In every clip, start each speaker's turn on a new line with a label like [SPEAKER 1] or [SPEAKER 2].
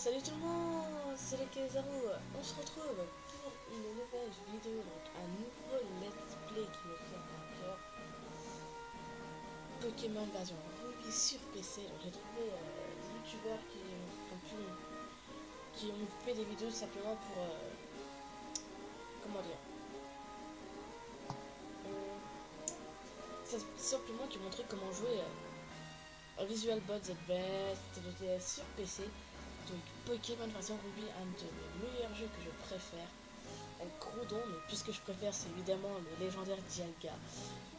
[SPEAKER 1] Salut tout le monde, c'est le Kaizaru. On se retrouve pour une nouvelle vidéo, donc un nouveau let's play qui me fait un cœur. Pokémon version Ruby sur PC. Donc j'ai trouvé des youtubeurs qui ont fait des vidéos simplement pour comment dire, simplement qui montraient comment jouer Visual Buds Advance TDS sur PC. Donc Pokémon version Ruby, un de mes meilleurs jeux que je préfère. Un gros don, mais puisque je préfère, c'est évidemment le légendaire Dialga.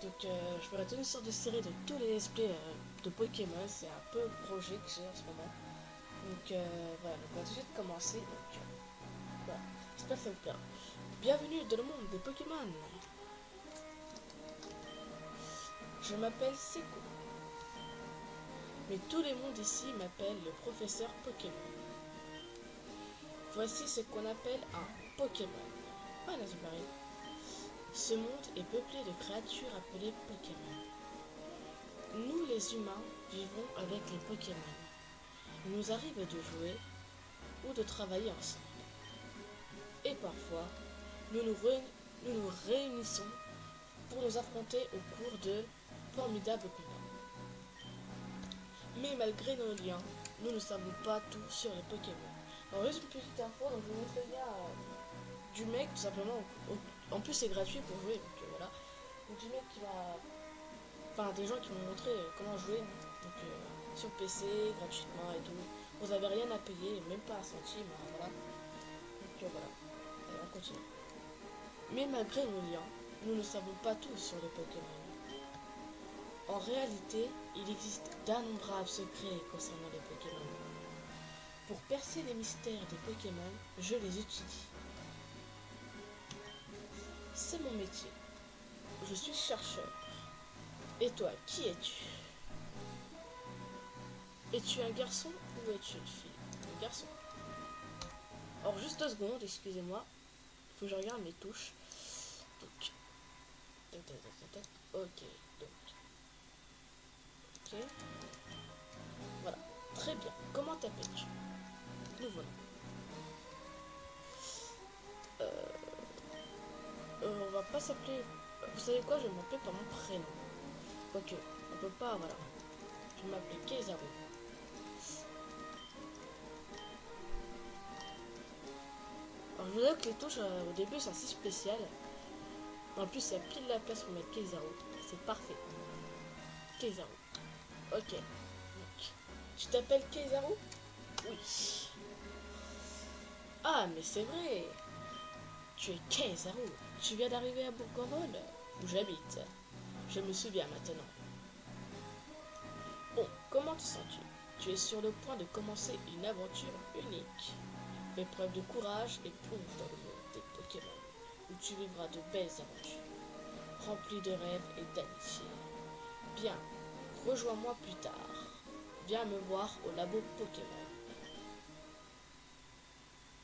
[SPEAKER 1] Donc je ferai toute une sorte de série de tous les let's play de Pokémon. C'est un peu le projet que j'ai en ce moment. Donc voilà, donc on va tout de suite commencer. Donc voilà, j'espère que ça vous plaira. Bienvenue dans le monde des Pokémon. Je m'appelle Seko. Mais tout le monde ici m'appelle le professeur Pokémon. Voici ce qu'on appelle un Pokémon. Ah, n'est-ce pas? Ce monde est peuplé de créatures appelées Pokémon. Nous, les humains, vivons avec les Pokémon. Il nous arrive de jouer ou de travailler ensemble. Et parfois, nous nous réunissons pour nous affronter au cours de formidables combats. Mais malgré nos liens, nous ne savons pas tout sur les Pokémon. Alors juste une petite info, donc je vous montre le lien du mec tout simplement. En plus c'est gratuit pour jouer, donc voilà. Donc du mec qui va... Enfin des gens qui vont montrer comment jouer, donc sur PC, gratuitement et tout. Vous avez rien à payer, même pas un centime, hein, voilà. Donc voilà, allez on continue. Mais malgré nos liens, nous ne savons pas tout sur les Pokémon. En réalité, il existe d'innombrables secrets concernant les Pokémon. Pour percer les mystères des Pokémon, je les étudie. C'est mon métier. Je suis chercheur. Et toi, qui es-tu? Es-tu un garçon ou es-tu une fille? Un garçon. Alors juste 2 secondes, excusez-moi. Il faut que je regarde mes touches. Donc. Ok. Donc. Ok. Voilà. Très bien. Comment t'appelles-tu? Nous voilà. On va pas s'appeler... Vous savez quoi? Je vais m'appeler par mon prénom. Quoique, on peut pas, voilà. Je vais m'appeler Kaizaru. Alors je vous avoue que les touches au début c'est assez spécial. En plus il y a pile la place pour mettre Kaizaru. C'est parfait. Kaizaru. Ok. Donc, tu t'appelles Kaizaru? Oui. Ah mais c'est vrai. Tu es Kaizaru. Tu viens d'arriver à Bourg-en-Vol, où j'habite. Je me souviens maintenant. Bon, comment te sens-tu? Tu es sur le point de commencer une aventure unique. Fais preuve de courage et plonge dans le monde des Pokémon, où tu vivras de belles aventures, remplies de rêves et d'amitié. Bien, rejoins-moi plus tard. Viens me voir au labo Pokémon.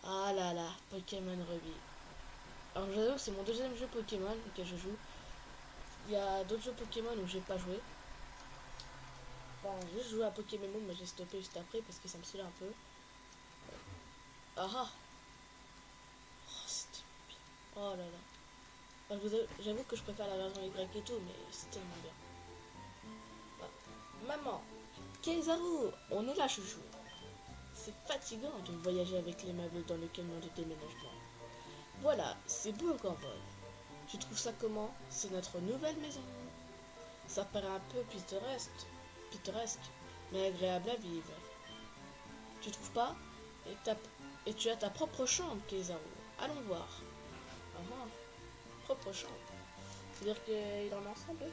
[SPEAKER 1] Ah là là, Pokémon Ruby. Alors j'avoue que c'est mon deuxième jeu Pokémon que je joue. Il y a d'autres jeux Pokémon où j'ai pas joué. Bon, j'ai juste joué à Pokémon Moon, mais j'ai stoppé juste après parce que ça me saoulait un peu. Ah ah. Oh, c'était bien. Oh là là. J'avoue que je préfère la version Y et tout, mais c'est tellement bien. Ah. Maman, Kaizaru, on est là, chouchou. C'est fatigant de voyager avec les meubles dans le camion de déménagement. Voilà, c'est beau encore vol. Tu trouves ça comment? C'est notre nouvelle maison. Ça paraît un peu pittoresque, mais agréable à vivre. Tu trouves pas? Et tu as ta propre chambre, Kaizaru. Allons voir. Ah ah, propre chambre. C'est-à-dire qu'il en a ensemble?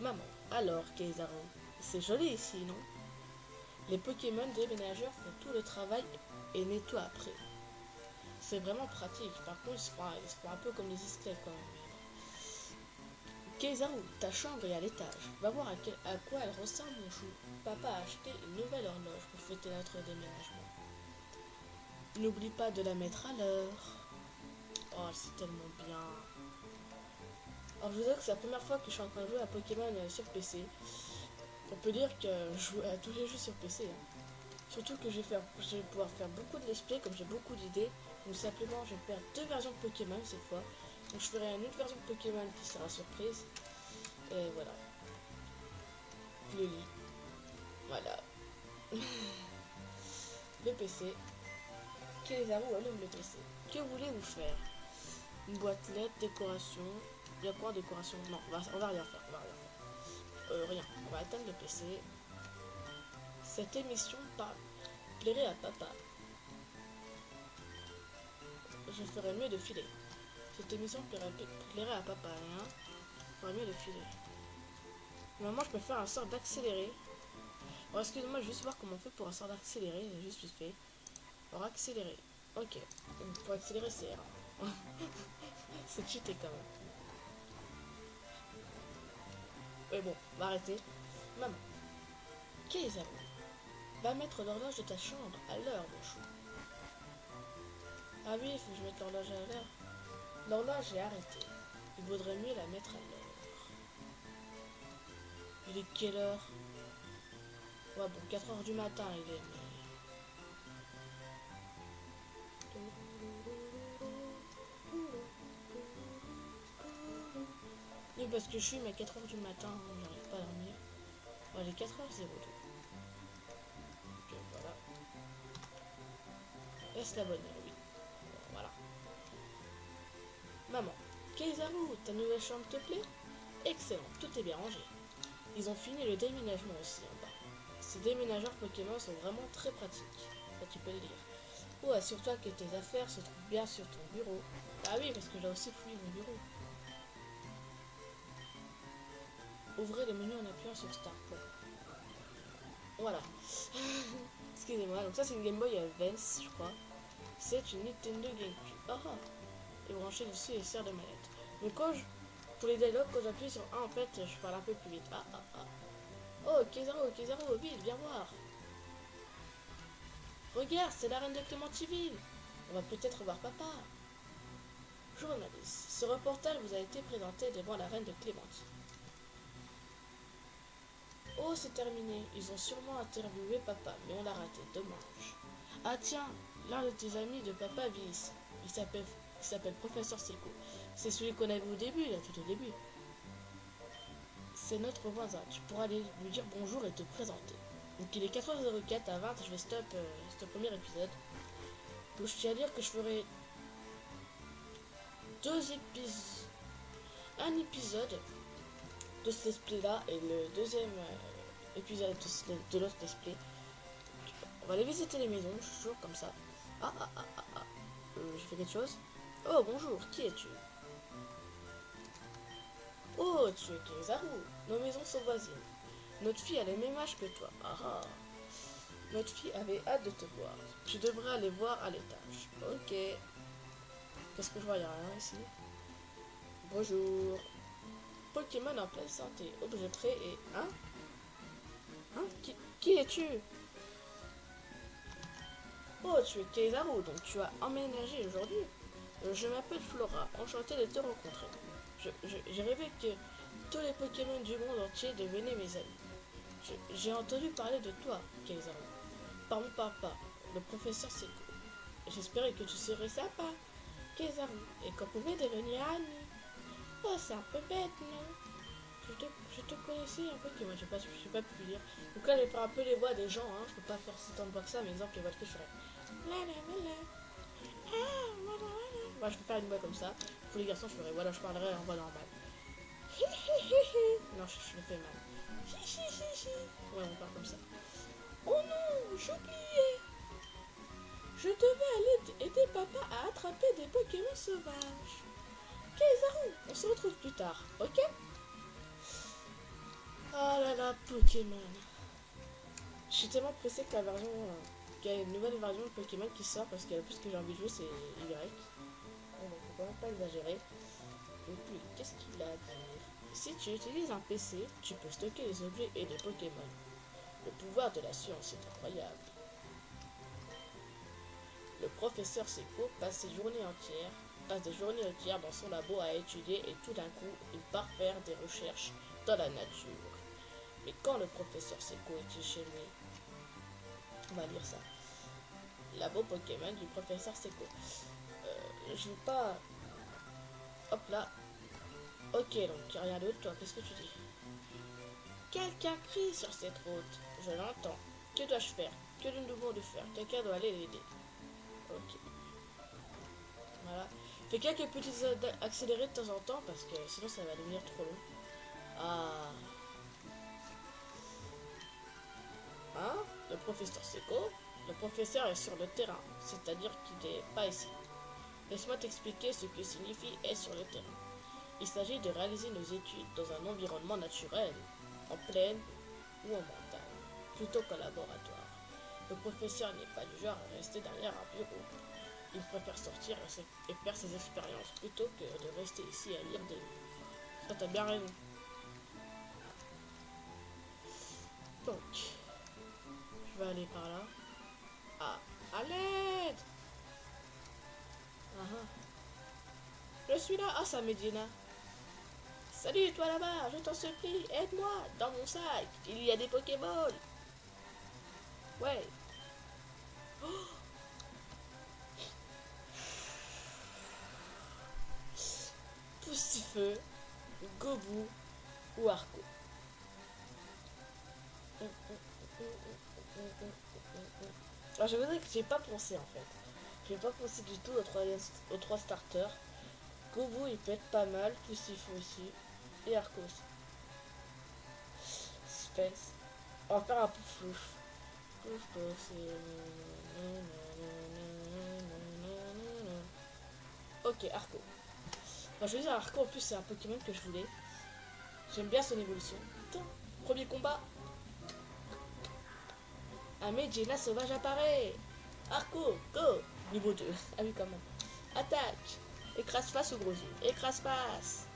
[SPEAKER 1] Maman, alors Kaizaru, c'est joli ici, non? Les Pokémon déménageurs font tout le travail et nettoient après. C'est vraiment pratique. Par contre, ils se font un peu comme les esclaves quand même. Kaizaru, ta chambre est à l'étage. Va voir à quoi elle ressemble, mon chou. Papa a acheté une nouvelle horloge pour fêter notre déménagement. N'oublie pas de la mettre à l'heure. Oh, c'est tellement bien. Alors, je vous avoue que c'est la première fois que je suis en train de jouer à Pokémon sur PC. On peut dire que je joue à tous les jeux sur PC. Hein. Surtout que je vais pouvoir faire beaucoup de let's play comme j'ai beaucoup d'idées. Donc simplement je vais faire 2 versions de Pokémon cette fois. Donc je ferai une autre version de Pokémon qui sera surprise. Et voilà. Le lit. Voilà. Le PC. Kézaru allume le PC. Que voulez-vous faire? Une boîte lettre, décoration. Il y a quoi en décoration? Non, on va rien faire. On va rien faire. Rien. On va atteindre le PC. Cette émission plairait à papa. Je ferais mieux de filer. Cette émission plairait à papa, hein. Je ferais mieux de filer. Normalement, je peux faire un sort d'accélérer. Alors, excusez-moi, je vais juste voir comment on fait pour un sort d'accélérer. Juste vite fait. Alors, accélérer. Ok. Donc, pour accélérer, c'est R. C'est cheaté quand même. Mais bon, on va arrêter. Maman, qu'est-ce que va mettre l'horloge de ta chambre à l'heure, mon chou. Ah oui, il faut que je mette l'horloge à l'heure. L'horloge est arrêtée. Il vaudrait mieux la mettre à l'heure. Il est quelle heure? Ouais, bon, 4 heures du matin, il est. Oui, parce que je suis à 4 heures du matin, hein, j'arrive pas à dormir. Bon, il est 4h02. Ok, voilà. Laisse la bonne heure, oui. Bon, voilà. Maman, Keizaru, ta nouvelle chambre te plaît? Excellent, tout est bien rangé. Ils ont fini le déménagement aussi en bas. Ces déménageurs Pokémon sont vraiment très pratiques. Ça, tu peux le dire. Oh, assure-toi que tes affaires se trouvent bien sur ton bureau. Ah oui, parce que j'ai aussi fouillé mon bureau. Ouvrez le menu en appuyant sur Start. Bon. Voilà. Excusez-moi, donc ça c'est une Game Boy Advance, je crois. C'est une Nintendo GameCube. Ah ah. Et branché dessus et sert de manette. Mais pour les dialogues, quand j'appuie sur 1, en fait, je parle un peu plus vite. Ah ah ah. Oh, Kizaru, vite, viens voir. Regarde, c'est la reine de Clémentiville. On va peut-être voir papa. Journaliste, ce reportage vous a été présenté devant la reine de Clémentine. Oh, c'est terminé. Ils ont sûrement interviewé papa, mais on l'a raté. Dommage. Ah tiens, l'un de tes amis de papa vit ici. Il s'appelle Professeur Seiko. C'est celui qu'on a vu au début, là, tout au début. C'est notre voisin. Tu pourras aller lui dire bonjour et te présenter. Donc il est 4h04 à 20, je vais stop ce premier épisode. Donc je tiens à dire que je ferai un épisode de ce let's play là et le deuxième épisode de l'autre let's play. On va aller visiter les maisons, je suis toujours comme ça. Je fais quelque chose. Oh bonjour, qui es-tu? Oh, tu es Keizaru. Nos maisons sont voisines. Notre fille a le même âge que toi. Ah ah. Notre fille avait hâte de te voir. Tu devrais aller voir à l'étage. Ok. Qu'est-ce que je vois? Il n'y a rien ici. Bonjour. Pokémon en pleine santé. Objet prêt et... Hein? Qui es-tu? Oh, tu es Keizaru, donc tu as emménagé aujourd'hui. Je m'appelle Flora, enchantée de te rencontrer. J'ai rêvé que tous les Pokémon du monde entier devenaient mes amis. J'ai entendu parler de toi, Keizaru, par mon papa, le professeur Seiko. J'espérais que tu serais sympa, Keizaru, et qu'on pouvait devenir amis. Oh, c'est un peu bête, non? Je te connaissais un peu, que moi, je sais pas pu lire. Donc là, je vais faire un peu les voix des gens, hein. Je peux pas faire si tant de voix que ça, mais exemple, les voix que je ferais. Moi, je peux faire une voix comme ça. Pour les garçons, je ferais, voilà, je parlerai en voix normale. Non, je le fais mal. Ouais, on parle comme ça. Oh non, j'oubliais. Je devais aller aider papa à attraper des Pokémon sauvages. Keizaru, on se retrouve plus tard, ok? Oh là là, Pokémon. Je suis tellement pressée que qu'il y a une nouvelle version de Pokémon qui sort parce que le plus que j'ai envie de jouer, c'est Y. Bon, donc, faut quand même pas exagérer. Et puis, qu'est-ce qu'il a à dire? Si tu utilises un PC, tu peux stocker les objets et les Pokémon. Le pouvoir de la science est incroyable. Le professeur Seiko passe des journées entières dans son labo à étudier et tout d'un coup, il part faire des recherches dans la nature. Mais quand le professeur Seiko était chez lui, On va lire ça. Labo Pokémon du professeur Seko. Je veux pas... Hop là. Ok, donc rien d'autre, toi, qu'est-ce que tu dis? Quelqu'un crie sur cette route. Je l'entends. Que dois-je faire? Que nous devons de faire? Quelqu'un doit aller l'aider. Ok. Voilà. Fais quelques petits accélérés de temps en temps parce que sinon ça va devenir trop long. Ah. Hein? Le professeur Seko? Le professeur est sur le terrain, c'est-à-dire qu'il n'est pas ici. Laisse-moi t'expliquer ce que signifie être sur le terrain. Il s'agit de réaliser nos études dans un environnement naturel, en plaine ou en montagne, plutôt qu'en laboratoire. Le professeur n'est pas du genre à rester derrière un bureau. Il préfère sortir et faire ses expériences plutôt que de rester ici à lire des livres. Ça, t'as bien raison. Donc, je vais aller par là. Ah, à l'aide! Je suis là. Ah, ça Medina. Salut, toi là-bas, je t'en supplie, aide-moi. Dans mon sac, il y a des Pokémon. Ouais. Oh. Poussifeu, Gobu ou Arco. Alors, je voudrais que j'ai pas pensé en fait. J'ai pas pensé du tout aux trois starters. Gobu il peut être pas mal, Poussifeu aussi. Et Arco aussi. Suspense. On va faire un pouflouf. Ok, Arco. Enfin, je veux dire, Arco en plus c'est un Pokémon que je voulais. J'aime bien son évolution. Putain, premier combat. Un Medjena sauvage apparaît. Arco, go. Niveau 2. Ah oui, comment. Attaque. Écrase face au gros yeux. Écrase face.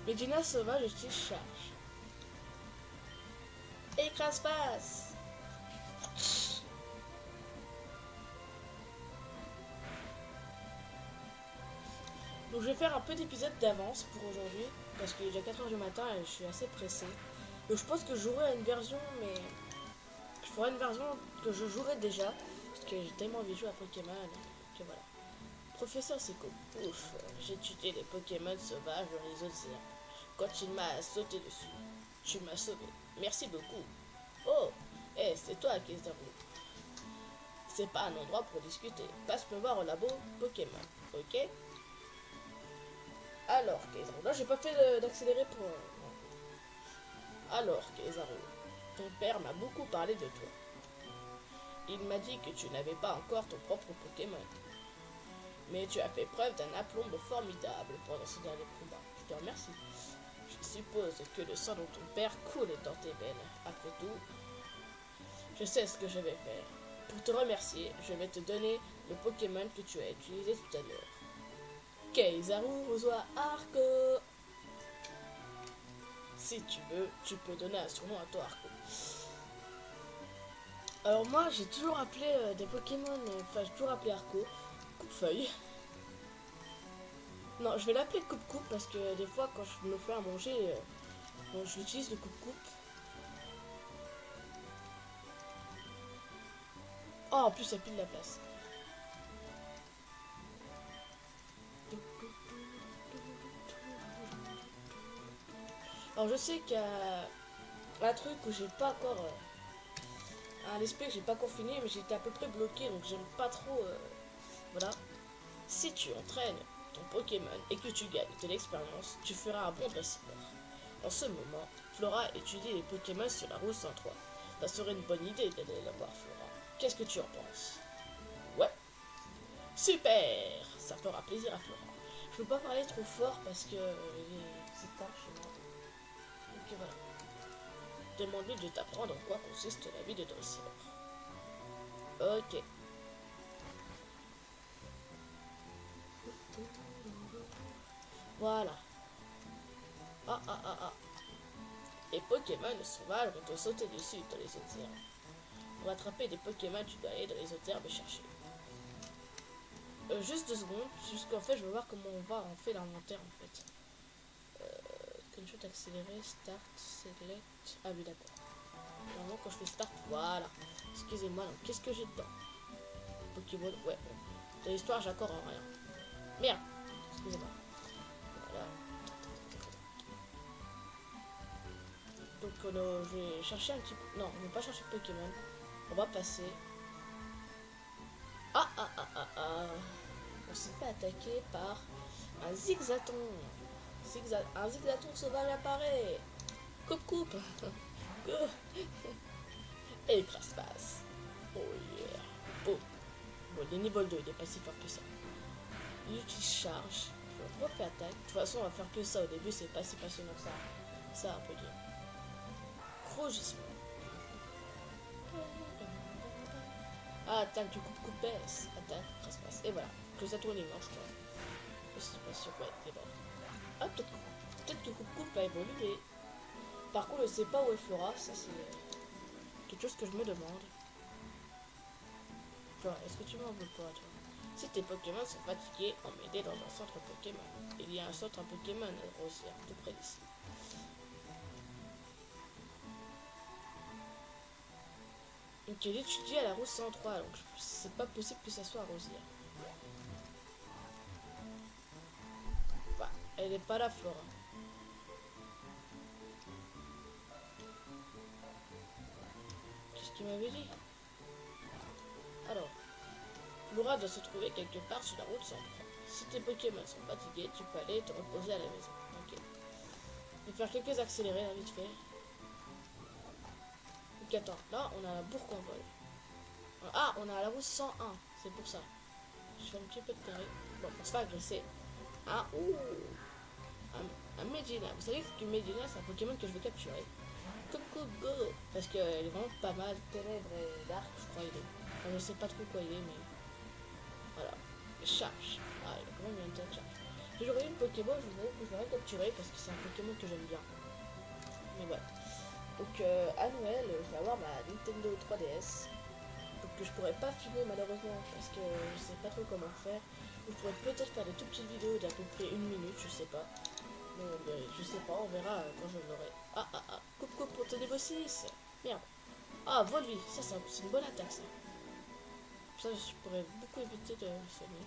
[SPEAKER 1] Medjena sauvage utilise charge. Écrase face. Donc je vais faire un peu d'épisode d'avance pour aujourd'hui. Parce qu'il est déjà 4h du matin et je suis assez pressée. Donc je pense que je jouerai à une version, mais... Je ferai une version que je jouerai déjà. Parce que j'ai tellement envie de jouer à Pokémon. Que voilà. Professeur Seko. Ouf, j'ai étudié les Pokémon sauvages dans les autres herbes. Quand il m'a sauté dessus, tu m'as sauvé. Merci beaucoup. Oh, c'est toi, Kezaru. C'est pas un endroit pour discuter. Passe me voir au labo Pokémon, ok? Alors, Kezaru. Là, j'ai pas fait d'accélérer pour... Alors, Kezaru, ton père m'a beaucoup parlé de toi. Il m'a dit que tu n'avais pas encore ton propre Pokémon. Mais tu as fait preuve d'un aplomb formidable pendant ce dernier combat. Je te remercie. Je suppose que le sang de ton père coule dans tes veines. Après tout, je sais ce que je vais faire. Pour te remercier, je vais te donner le Pokémon que tu as utilisé tout à l'heure. Keizaru reçoit Arco. Si tu veux, tu peux donner un surnom à toi, Arco. Alors moi, j'ai toujours appelé des Pokémon, j'ai toujours appelé Arco Coupe-Feuille. Non, je vais l'appeler Coupe-Coupe parce que des fois, quand je me fais à manger, j'utilise le Coupe-Coupe. Oh, en plus, ça pile la place. Alors, je sais qu'il y a un truc où j'ai pas encore... un aspect que j'ai pas encore fini, mais j'étais à peu près bloqué, donc j'aime pas trop... voilà. Si tu entraînes ton Pokémon et que tu gagnes de l'expérience, tu feras un bon dresseur. En ce moment, Flora étudie les Pokémon sur la route 103. Ça serait une bonne idée d'aller la voir, Flora. Qu'est-ce que tu en penses? Ouais. Super. Ça fera plaisir à Flora. Je peux pas parler trop fort parce que c'est tard chez moi. Donc voilà. Demande-lui de t'apprendre en quoi consiste la vie de dresseur. Ok. Voilà. Ah. Les Pokémon sauvages vont te sauter dessus dans les autres herbes. Pour attraper des Pokémon, tu dois aller dans les autres herbes et chercher. Juste 2 secondes, jusqu'en fait, je vais voir comment on fait l'inventaire en fait. Screenshot accéléré, start, select. Ah oui, d'accord. Normalement, quand je fais start, voilà. Excusez-moi, donc qu'est-ce que j'ai dedans? Pokéball, ouais, bon. De l'histoire, j'accorde en rien. Merde! Excusez-moi. Voilà. Donc, je vais chercher un petit peu. Non, on va pas chercher Pokémon. On va passer. Ah, ah, ah, ah, ah. On s'est fait attaquer par un zigzaton. Un zigzaton sauvage apparaît. Coupe, coupe. Go. Et il passe. Oh yeah. Oh. Bon, il est niveau 2, il est pas si fort que ça. Il utilise charge. Je refais attaque. De toute façon, on va faire que ça au début, c'est pas si passionnant que ça. Ça, on peut dire. Crogisme. Ah, attaque du coupe baisse. Attaque, trespass. Et voilà. Que ça tourne, il mange, je crois. Je suis pas sûr, ouais, il est bon. Ah, peut-être que coupe va évoluer. Par contre, je sais pas où elle fera. Ça, c'est quelque chose que je me demande. Toi, est-ce que tu m'en veux pas, toi? Si tes Pokémon sont fatigués, on m'aider dans un centre Pokémon. Il y a un centre Pokémon à Rosière, tout près d'ici. Donc il est étudié à la route 103, donc c'est pas possible que ça soit à Rosière. Bah, elle est pas là, Flora. Qu'est-ce qu'il m'avait dit? Alors, Flora doit se trouver quelque part sur la route 103. Si tes Pokémon sont fatigués, tu peux aller te reposer à la maison. Ok. Je vais faire quelques accélérés là, vite fait. Ok, attends, là on a la Bourg-en-Vol. Ah, on a la route 101, c'est pour ça. Je fais un petit peu de carré. Bon, on se fait agresser. Ah, ouh, un Medina. Vous savez que Medina, c'est un Pokémon que je veux capturer. Coucou Go. Parce qu'elle est vraiment pas mal. Ténèbres et Dark, je crois, il est. Enfin, je sais pas trop quoi il est, mais. Voilà. Charge. Ah, il a quand même une tête charge. Si j'aurais eu une Pokéball, je voudrais que je l'aurais capturé parce que c'est un Pokémon que j'aime bien. Mais voilà. Donc, à Noël, je vais avoir ma Nintendo 3DS. Donc que je pourrais pas filmer malheureusement parce que je sais pas trop comment faire. Je pourrais peut-être faire des tout petites vidéos d'à peu près 1 minute, je sais pas. Mais je sais pas, on verra quand je l'aurai. Ah ah ah, coupe pour ton niveau 6. Merde. Ah, Volvi, ça c'est une bonne attaque ça. Ça je pourrais beaucoup éviter de le soigner.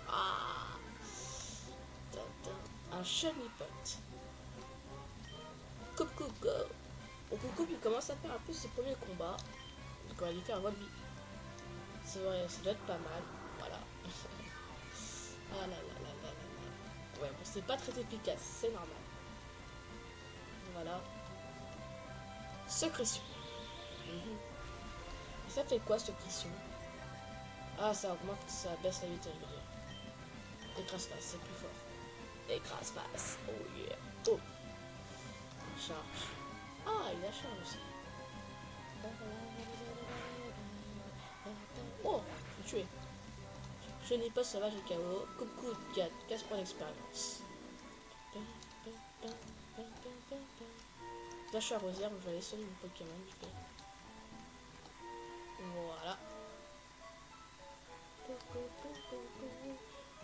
[SPEAKER 1] Ah, un shiny pot. Coupe go. Donc Coupe il commence à faire un peu ses premiers combats. Donc on va lui faire un Volvi. C'est vrai, ça doit être pas mal. Voilà. Ah là là là là là là. Ouais, bon, c'est pas très efficace, c'est normal. Voilà. Secrétion. Ça fait quoi, secrétion? Ah, ça augmente, ça baisse la vitesse, je veux dire. Écrase-face, c'est plus fort. Écrase-face. Oh yeah. Oh. Charge. Ah, il a charge aussi. Oh, je l'ai tué. Je n'ai pas sauvage et KO. Coucou de 4, 15 points d'expérience. Là je suis à Rosière, donc je vais aller soigner mon Pokémon vite fait. Voilà.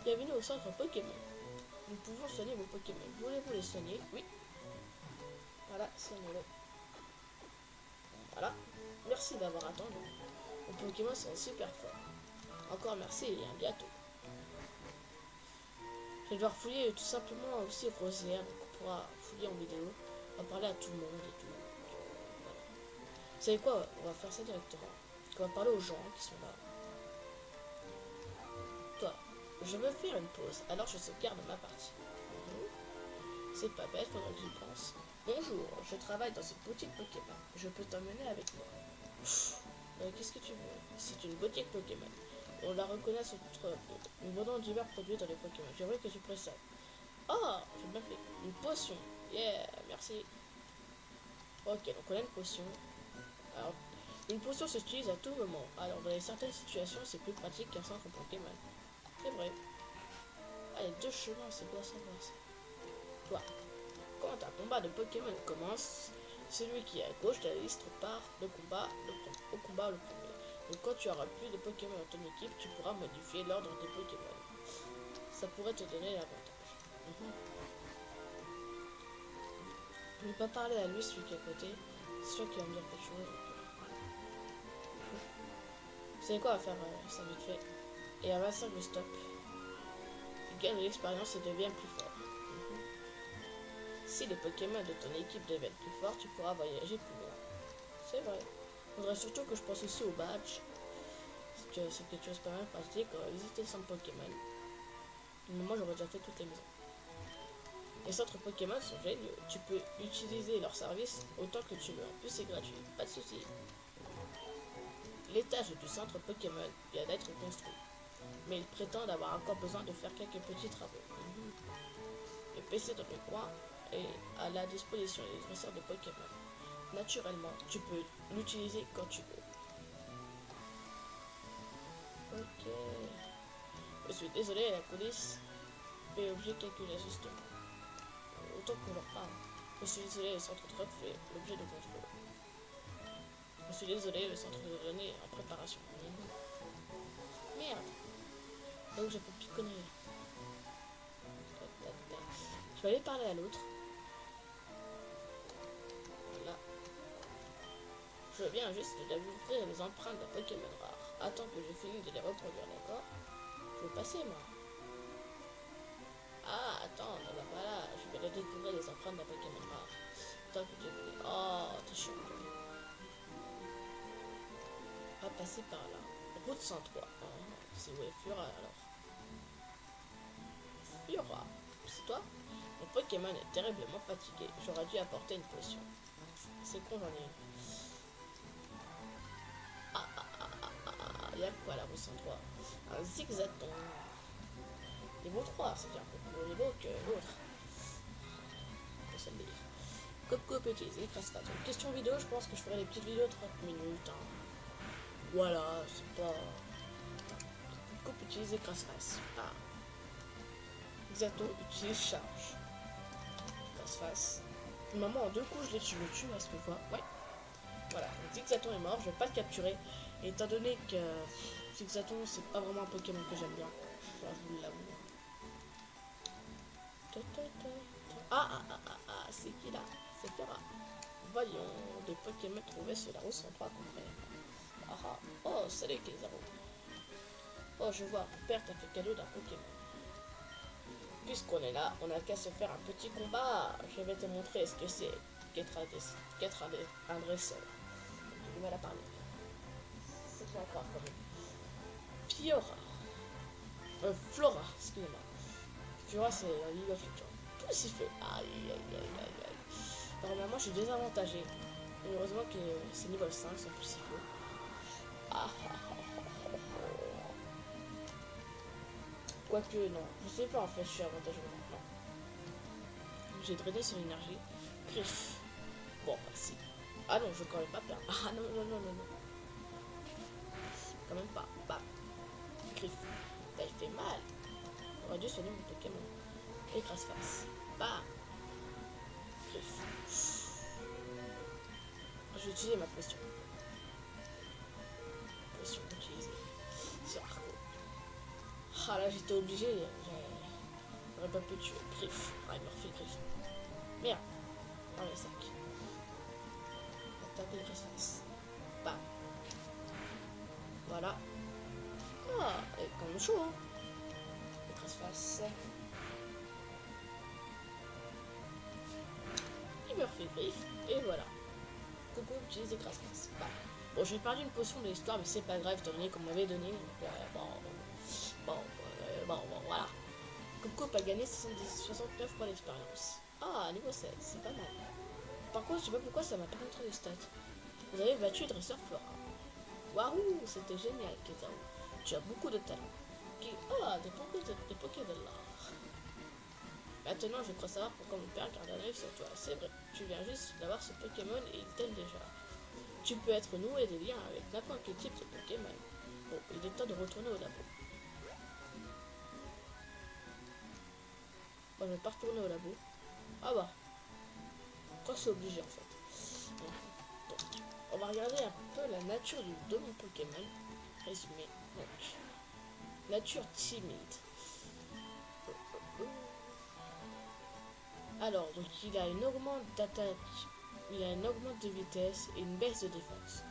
[SPEAKER 1] Bienvenue au centre Pokémon. Nous pouvons soigner vos Pokémon. Voulez-vous les soigner? Oui. Voilà, soignez-le. Voilà. Merci d'avoir attendu. Vos Pokémon sont super forts. Encore merci et à bientôt. Je vais devoir fouiller tout simplement aussi Rosière, donc on pourra fouiller en vidéo. On va parler à tout le monde et tout. Voilà. Vous savez quoi? On va faire ça directement. On va parler aux gens qui sont là. Toi, je veux faire une pause, alors je sauvegarde ma partie. C'est pas bête, faudrait que j'y pense. Bonjour, je travaille dans une boutique Pokémon. Je peux t'emmener avec moi. Qu'est-ce que tu veux? C'est une boutique Pokémon. On la reconnaît sur notre drapeau. Nous vendons divers produits dans les Pokémon. J'aimerais que tu prennes ça. Oh, j'ai bien fait. Une potion. Yeah, merci. Ok, donc on a une potion. Alors, une potion s'utilise à tout moment. Alors, dans certaines situations, c'est plus pratique qu'un centre Pokémon. C'est vrai. Ah, il y a 2 chemins, c'est quoi savoir ça? Toi, quand un combat de Pokémon commence, celui qui est à gauche de la liste part au combat le premier. Donc quand tu auras plus de Pokémon dans ton équipe, tu pourras modifier l'ordre des Pokémon. Ça pourrait te donner l'avantage. Je vais pas parler à lui, celui qui est à côté. C'est sûr qu'il va me dire quelque chose. Vous savez quoi, on va faire ça vite fait. Et à 25 de stop. Il gagne de l'expérience et devient plus fort. Si les Pokémon de ton équipe deviennent plus forts, tu pourras voyager plus loin. C'est vrai. Il faudrait surtout que je pense aussi au badge. Parce que c'est quelque chose pas mal pratique. On va visiter le centre Pokémon. Mais moi j'aurais déjà fait toutes les maisons. Les centres Pokémon sont géniaux. Tu peux utiliser leurs services autant que tu veux. En plus c'est gratuit. Pas de soucis. L'étage du centre Pokémon vient d'être construit. Mais ils prétendent avoir encore besoin de faire quelques petits travaux. Le PC dans le coin est à la disposition des dresseurs de Pokémon. Naturellement, tu peux l'utiliser quand tu veux. Ok. Je suis désolé à la police, mais obligé de calculer justement. Autant qu'on leur parle. Je suis désolé, le centre de drogue fait l'objet de contrôle. Je suis désolé, le centre de données est en préparation. Merde. Donc je peux piconner. Je vais aller parler à l'autre. Voilà. Je viens juste d'ouvrir les empreintes d'un Pokémon rare. Attends que je finisse de les reproduire, d'accord? Je veux passer, moi. Ah, attends, bah voilà, je vais redécouvrir les empreintes d'un Pokémon rare. Attends que j'ai voulu. Oh, t'es chiant. On va passer par là. Route 103. Oh, c'est où est Fura alors? Fura, c'est toi? Mon Pokémon est terriblement fatigué. J'aurais dû apporter une potion. C'est con, j'en ai une. Y'a quoi la route 103? Un zigzaton. Niveau 3, c'est bien un peu plus haut niveau que l'autre. C'est le délire. Coco peut utiliser Crastaton. Question vidéo, je pense que je ferai des petites vidéos de 30 minutes. Hein. Voilà, c'est pas. Coco peut utiliser Crastas. Ah. Zato utilise charge. Crastas. Maman, en 2 coups, je le tue à ce fois. Ouais. Voilà, Zigzaton est mort, je vais pas le capturer. Et étant donné que Zigzaton, c'est pas vraiment un Pokémon que j'aime bien. Je vous l'avoue. C'est qui là? C'est Fera. Voyons, des Pokémon trouvés sur la route 103 compère. Oh, salut Kézaro. Oh, je vois, mon père t'a fait cadeau d'un Pokémon. Puisqu'on est là, on n'a qu'à se faire un petit combat. Je vais te montrer ce que c'est qu'être un dresseur. J'ai du mal à parler. C'est très grave quand même. Fiora. Flora, excusez-moi. Fiora, c'est un League of Legends. Tout s'y fait. Aïe. Normalement, je suis désavantagé. Heureusement que c'est niveau 5, c'est plus si peu. Quoique, non. Je sais pas en fait, je suis avantageux maintenant. J'ai drainé sur l'énergie. Griff. Bon, si. Ah non, je vais quand même pas perdre. Ah non. Quand même pas. Bam. Griff. Bah, il fait mal. On aurait dû soigner mon Pokémon. Écrase face. Bam. Griff. Je vais utiliser ma potion. Potion utilisée. Sur Arco. Ah là, j'étais obligé. J'aurais pas pu tuer. Griff. Ah, il me refait Griff. Merde. Dans les sacs. Attaque de face. Bam. Voilà. Ah, et quand même chaud, hein. Face. Il me refait Griff. Et voilà. Coco utilise écrase-face. Bah. Bon, j'ai perdu une potion de l'histoire, mais c'est pas grave, étant donné qu'on m'avait donné. Donc, voilà. Coco a gagné 69 points d'expérience. Ah, niveau 7, c'est pas mal. Par contre, je sais pas pourquoi ça m'a pas montré les stats. Vous avez battu Dresseur Flora. Waouh, c'était génial, Kezao. Tu as beaucoup de talent. Des Pokémon là. Maintenant, je crois savoir pourquoi mon père garde un œil sur toi. C'est vrai, tu viens juste d'avoir ce Pokémon et il t'aime déjà. Tu peux être noué des liens avec n'importe quel type de Pokémon. Bon, il est temps de retourner au labo. Bon, je vais pas retourner au labo. Ah bah. Je crois que c'est obligé en fait. Donc, on va regarder un peu la nature de mon Pokémon. Résumé. Donc, nature timide. Alors, donc il a une augmente d'attaque, il a une augmente de vitesse et une baisse de défense.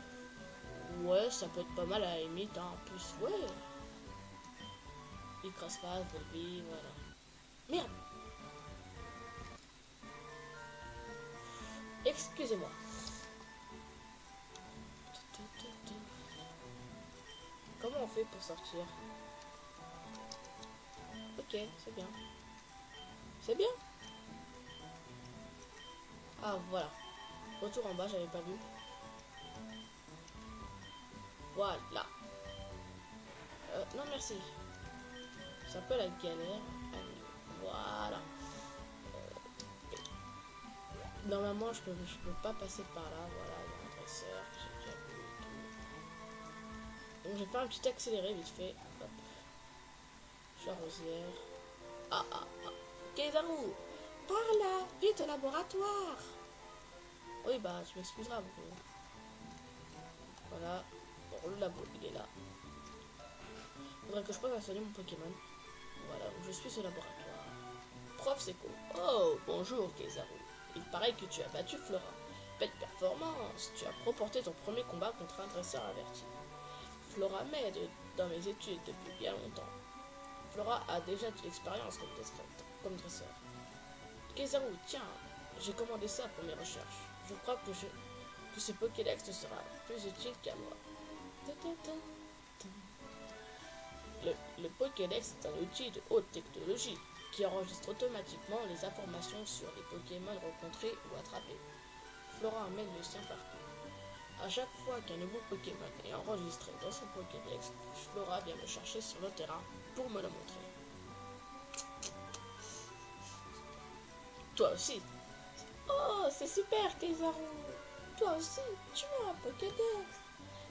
[SPEAKER 1] Ouais, ça peut être pas mal à la limite, hein. En plus, ouais. Il crasse pas, Volby, voilà. Merde. Excusez-moi. Comment on fait pour sortir? Ok, c'est bien. C'est bien. Ah, voilà. Retour en bas, j'avais pas vu. Voilà. Non, merci. C'est un peu la galère. Voilà. Normalement, je peux pas passer par là. Voilà, il y a un dresseur que j'ai déjà vu et tout. Donc, je vais faire un petit accéléré vite fait. Hop. Je suis à Rosière. Ah. Kezaru, par là, vite au laboratoire. Oui, bah, tu m'excuseras beaucoup. Voilà. Bon, le labo, il est là. Faudrait que je passe à soigner mon Pokémon. Voilà, donc je suis au laboratoire. Prof Seco. Oh, bonjour Kezaru. Il paraît que tu as battu Flora. Belle performance. Tu as remporté ton premier combat contre un dresseur averti. Flora m'aide dans mes études depuis bien longtemps. Flora a déjà de l'expérience comme dresseur. Kezaru, tiens, j'ai commandé ça pour mes recherches. Je crois que ce Pokédex te sera plus utile qu'à moi. Le Pokédex est un outil de haute technologie qui enregistre automatiquement les informations sur les Pokémon rencontrés ou attrapés. Flora emmène le sien partout. À chaque fois qu'un nouveau Pokémon est enregistré dans son Pokédex, Flora vient me chercher sur le terrain pour me le montrer. Toi aussi. Oh, c'est super, Kezaru. Toi aussi, tu as un Pokédex.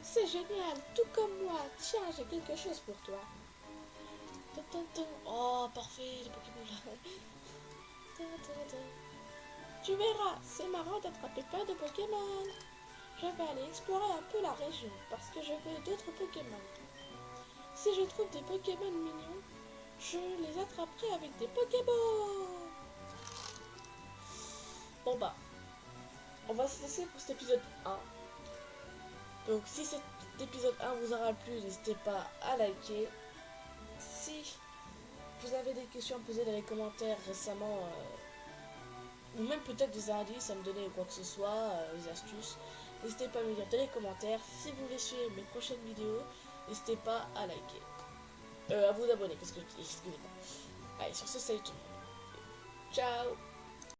[SPEAKER 1] C'est génial, tout comme moi. Tiens, j'ai quelque chose pour toi. Oh, parfait, les Pokéballs. Tu verras, c'est marrant d'attraper plein de Pokémon. Je vais aller explorer un peu la région parce que je veux d'autres Pokémon. Si je trouve des Pokémon mignons, je les attraperai avec des Pokéballs. Bon bah, on va se laisser pour cet épisode 1. Donc si cet épisode 1 vous aura plu, n'hésitez pas à liker. Si vous avez des questions à poser dans les commentaires récemment, ou même peut-être des indices à me donner ou quoi que ce soit, des astuces, n'hésitez pas à me dire dans les commentaires. Si vous voulez suivre mes prochaines vidéos, n'hésitez pas à liker. À vous abonner, parce que excusez-moi. Allez, sur ce, salut tout le monde. Ciao.